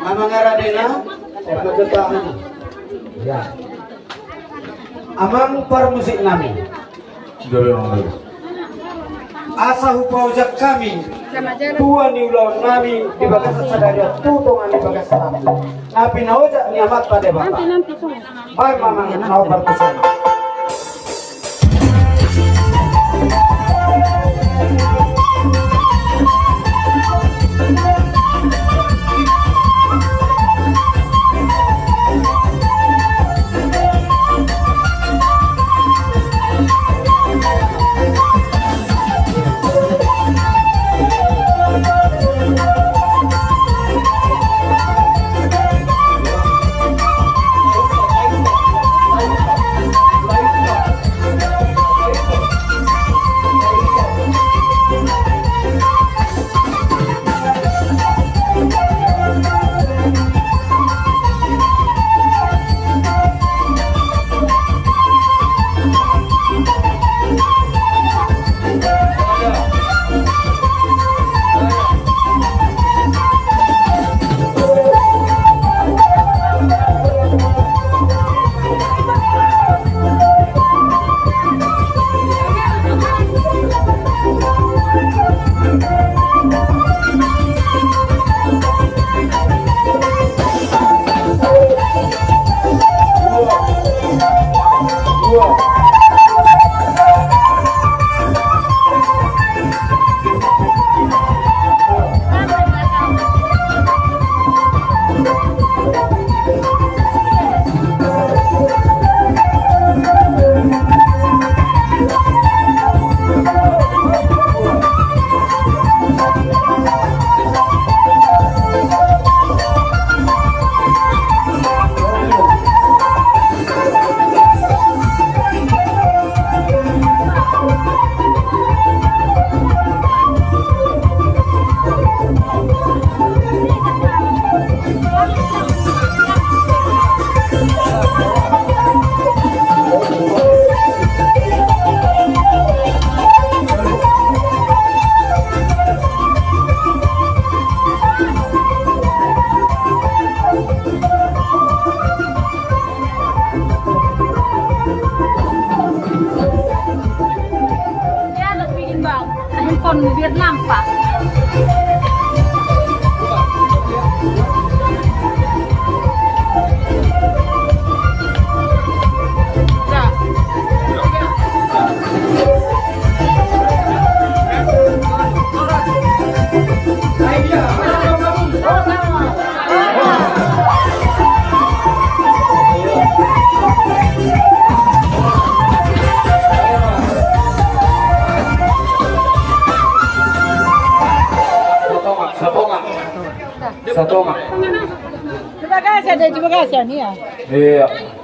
Amang Aradena, kejutaan. Ya. Amang permusik nami. Asa hupaujak kami. Tua ni ulau nami di bagas sadari tutongan di bagas nami. Napi naojak ni amat pada bapak. Baik mamang nau berkusana. Handphone biar nampak. Satu mak. Terima kasih ada terima kasih nih ya. Iya.